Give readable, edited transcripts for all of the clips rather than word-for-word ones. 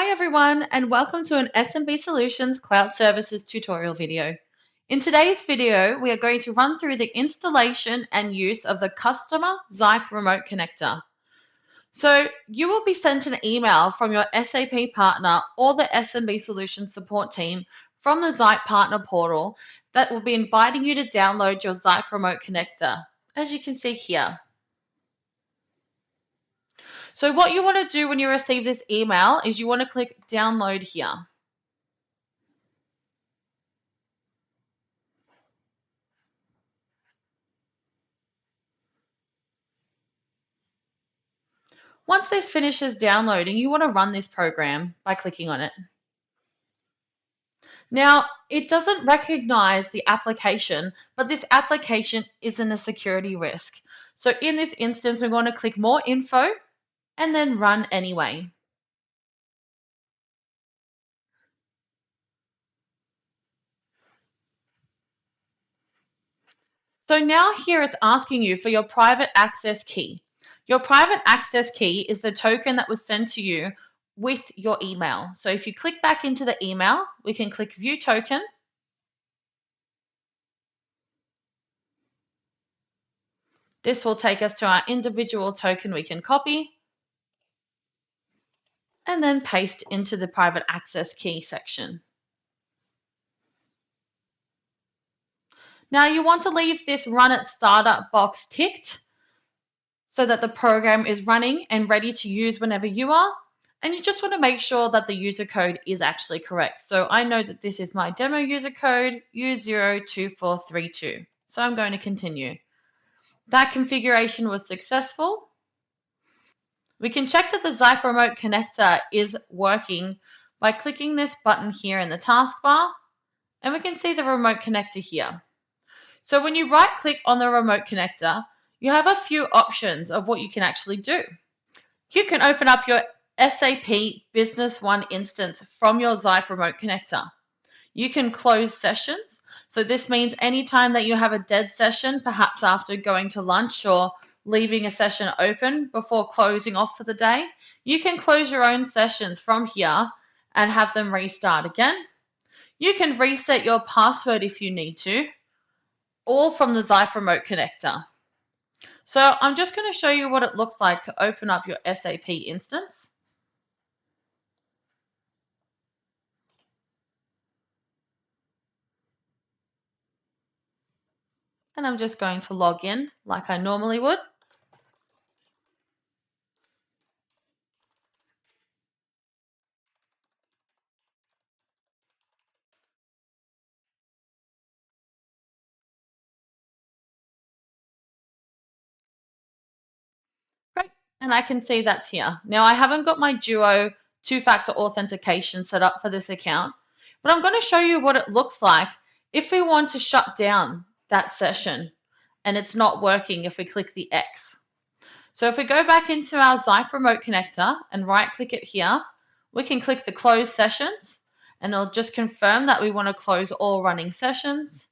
Hi everyone, and welcome to an SMB Solutions Cloud Services tutorial video. In today's video, we are going to run through the installation and use of the customer ZAIP remote connector. So you will be sent an email from your SAP partner or the SMB Solutions support team from the ZAIP partner portal that will be inviting you to download your ZAIP remote connector, as you can see here. So what you want to do when you receive this email is you want to click download here. Once this finishes downloading, you want to run this program by clicking on it. Now, it doesn't recognize the application, but this application isn't a security risk. So in this instance, we're going to click more info and then run anyway. So now here it's asking you for your private access key. Your private access key is the token that was sent to you with your email. So if you click back into the email, we can click view token. This will take us to our individual token we can copy and then paste into the private access key section. Now you want to leave this run at startup box ticked so that the program is running and ready to use whenever you are. And you just want to make sure that the user code is actually correct. So I know that this is my demo user code, U02432. So I'm going to continue. That configuration was successful. We can check that the ZAIP remote connector is working by clicking this button here in the taskbar, and we can see the remote connector here. So when you right click on the remote connector, you have a few options of what you can actually do. You can open up your SAP Business One instance from your ZAIP remote connector. You can close sessions. So this means anytime that you have a dead session, perhaps after going to lunch or leaving a session open before closing off for the day, you can close your own sessions from here and have them restart again. You can reset your password if you need to, all from the ZAIP remote connector. So I'm just going to show you what it looks like to open up your SAP instance. And I'm just going to log in like I normally would. Great. And I can see that's here. Now I haven't got my Duo two-factor authentication set up for this account, but I'm going to show you what it looks like if we want to shut down that session and it's not working if we click the X. So if we go back into our ZAIP remote connector and right click it here, we can click the close sessions and it'll just confirm that we want to close all running sessions,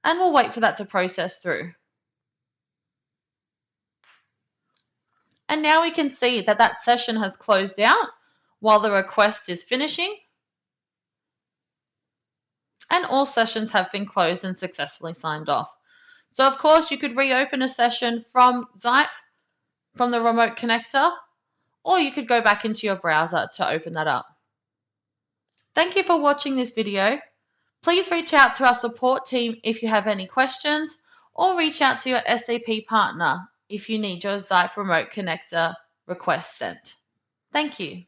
and we'll wait for that to process through. And now we can see that that session has closed out while the request is finishing, and all sessions have been closed and successfully signed off. So of course you could reopen a session from ZAIP, from the remote connector, or you could go back into your browser to open that up. Thank you for watching this video. Please reach out to our support team if you have any questions, or reach out to your SAP partner if you need your ZAIP remote connector request sent. Thank you.